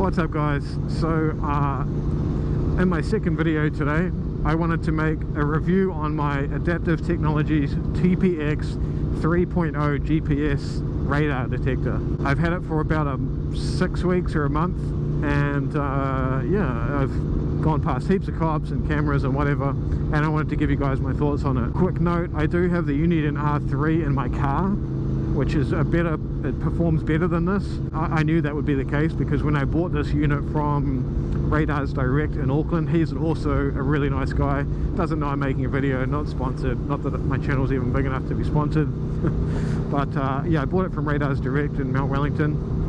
What's up guys? So in my second video today I wanted to make a review on my Adaptive Technologies TPX 3.0 GPS radar detector. I've had it for about 6 weeks or a month, and yeah, I've gone past heaps of cops and cameras and whatever, and I wanted to give you guys my thoughts on it. Quick note, I do have the Uniden R3 in my car, which is it performs better than this. I knew that would be the case because when I bought this unit from Radars Direct in Auckland, he's also a really nice guy. Doesn't know I'm making a video, not sponsored, not that my channel's even big enough to be sponsored. But yeah, I bought it from Radars Direct in Mount Wellington.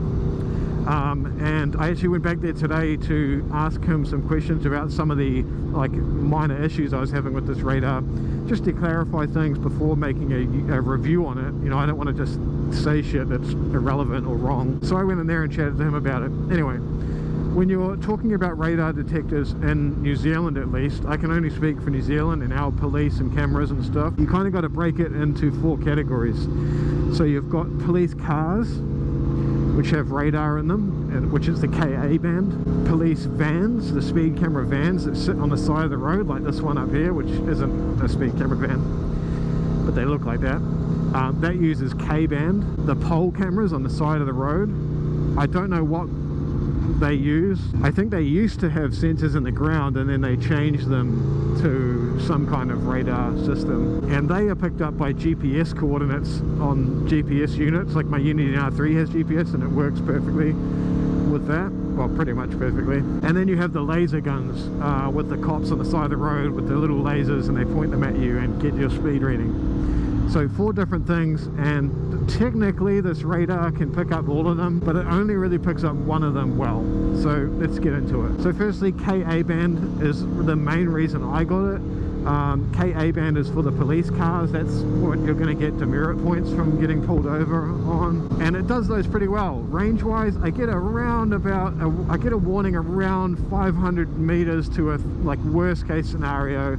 And I actually went back there today to ask him some questions about some of the minor issues I was having with this radar, just to clarify things before making a review on it. You know, I don't want to just say shit that's irrelevant or wrong. So I went in there and chatted to him about it. Anyway, when you're talking about radar detectors in New Zealand, at least, I can only speak for New Zealand and our police and cameras and stuff, you kind of got to break it into 4 categories. So you've got police cars, which have radar in them, which is the KA band. Police vans, the speed camera vans that sit on the side of the road, like this one up here, which isn't a speed camera van, but they look like that. That uses K band. The pole cameras on the side of the road, I don't know what they use. I think they used to have sensors in the ground and then they changed them to some kind of radar system, and they are picked up by GPS coordinates on GPS units. Like my Uniden R3 has GPS and it works perfectly with that, well, pretty much perfectly. And then you have the laser guns with the cops on the side of the road with the little lasers, and they point them at you and get your speed reading. So 4 different things, and technically this radar can pick up all of them, but it only really picks up one of them well. So let's get into it. So firstly, KA band is the main reason I got it. KA band is for the police cars. That's what you're going to get demerit points from getting pulled over on, and it does those pretty well. Range wise, I get I get a warning around 500 meters to a worst case scenario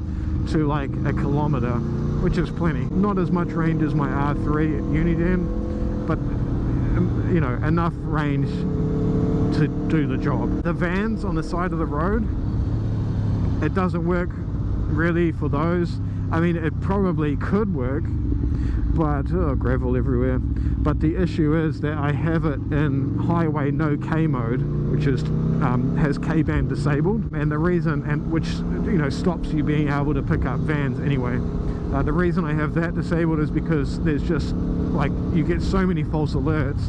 to like a kilometer, which is plenty. Not as much range as my R3 at Uniden, but you know, enough range to do the job. The vans on the side of the road, it doesn't work really for those. I mean, it probably could work, but gravel everywhere. But the issue is that I have it in highway no K mode, which is has K band disabled, and the reason, and which, you know, stops you being able to pick up vans anyway. The reason I have that disabled is because there's just you get so many false alerts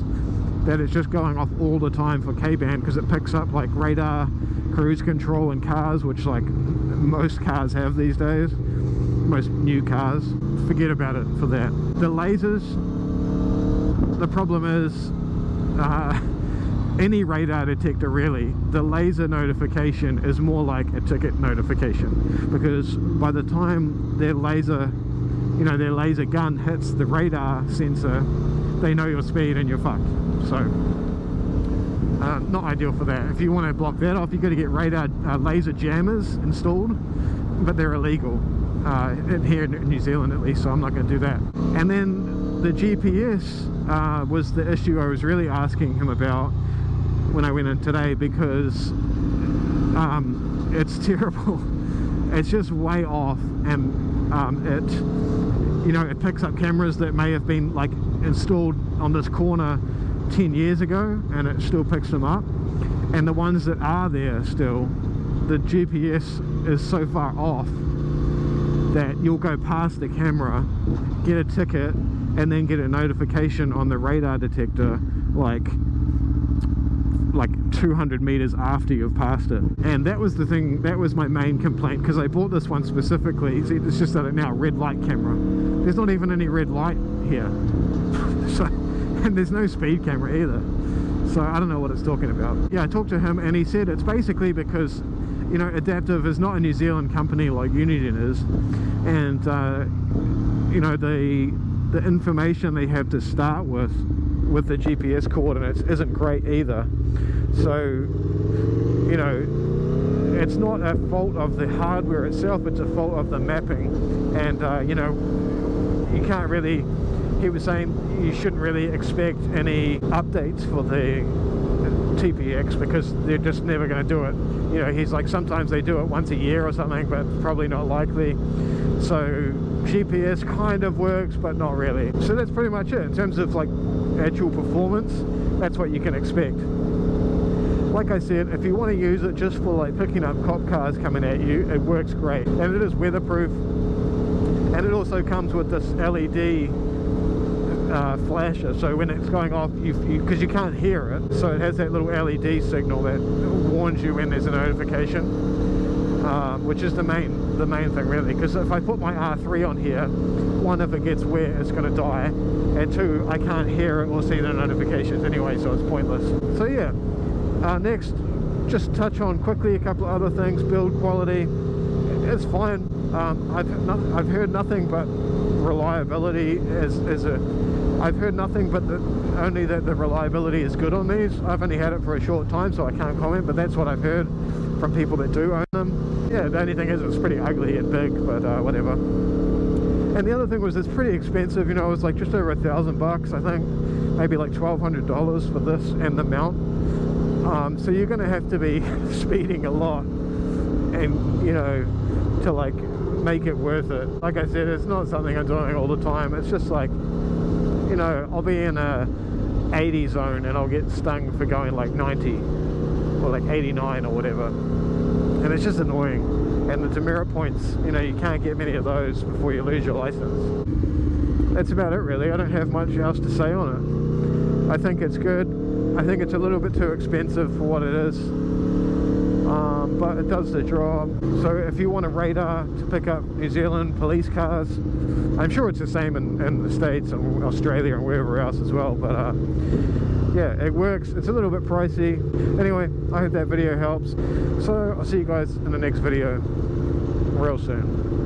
that it's just going off all the time for K band, because it picks up radar, cruise control in cars, which most cars have these days, most new cars. Forget about it for that. The lasers, the problem is any radar detector really, the laser notification is more like a ticket notification, because by the time their laser gun hits the radar sensor, they know your speed and you're fucked. So not ideal for that. If you want to block that off, you've got to get radar laser jammers installed, but they're illegal here in New Zealand at least, so I'm not going to do that. And then the GPS was the issue I was really asking him about when I went in today, because it's terrible. It's just way off, and it picks up cameras that may have been installed on this corner 10 years ago, and it still picks them up. And the ones that are there still, the GPS is so far off that you'll go past the camera, get a ticket, and then get a notification on the radar detector like 200 meters after you've passed it. And that was the thing, that was my main complaint, because I bought this one specifically. See, it's just that now red light camera. There's not even any red light here. So, and there's no speed camera either. So I don't know what it's talking about. Yeah, I talked to him and he said it's basically because, you know, Adaptive is not a New Zealand company like Uniden is, and you know, the information they have to start with the GPS coordinates isn't great either. So, you know, it's not a fault of the hardware itself, it's a fault of the mapping. And you know, you can't really, he was saying you shouldn't really expect any updates for the TPX, because they're just never going to do it. You know, he's like, sometimes they do it once a year or something, but probably not likely. So GPS kind of works, but not really. So that's pretty much it in terms of like actual performance. That's what you can expect. Like I said, if you want to use it just for like picking up cop cars coming at you, it works great, and it is weatherproof, and it also comes with this LED flasher, so when it's going off, because you can't hear it, so it has that little LED signal that warns you when there's a notification, which is the main thing really, because if I put my R3 on here, one, if it gets wet it's going to die, and two, I can't hear it or see the notifications anyway, so it's pointless. So yeah, next, just touch on quickly a couple of other things. Build quality, it's fine. I've heard nothing but reliability I've heard nothing but only that the reliability is good on these. I've only had it for a short time, so I can't comment, but that's what I've heard from people that do own them. Yeah, the only thing is it's pretty ugly and big, but whatever. And the other thing was, it's pretty expensive. You know, it's like just over $1,000, I think, maybe like $1,200 for this and the mount. So you're going to have to be speeding a lot, and you know, to like make it worth it. Like I said, it's not something I'm doing all the time. It's just like, you know, I'll be in a 80 zone and I'll get stung for going like 90 or like 89 or whatever, and it's just annoying. And the demerit points, you know, you can't get many of those before you lose your license. That's about it really. I don't have much else to say on it. I think it's good. I think it's a little bit too expensive for what it is, but it does the job. So if you want a radar to pick up New Zealand police cars, I'm sure it's the same in the States and Australia and wherever else as well, but yeah, it works. It's a little bit pricey. Anyway, I hope that video helps. So I'll see you guys in the next video real soon.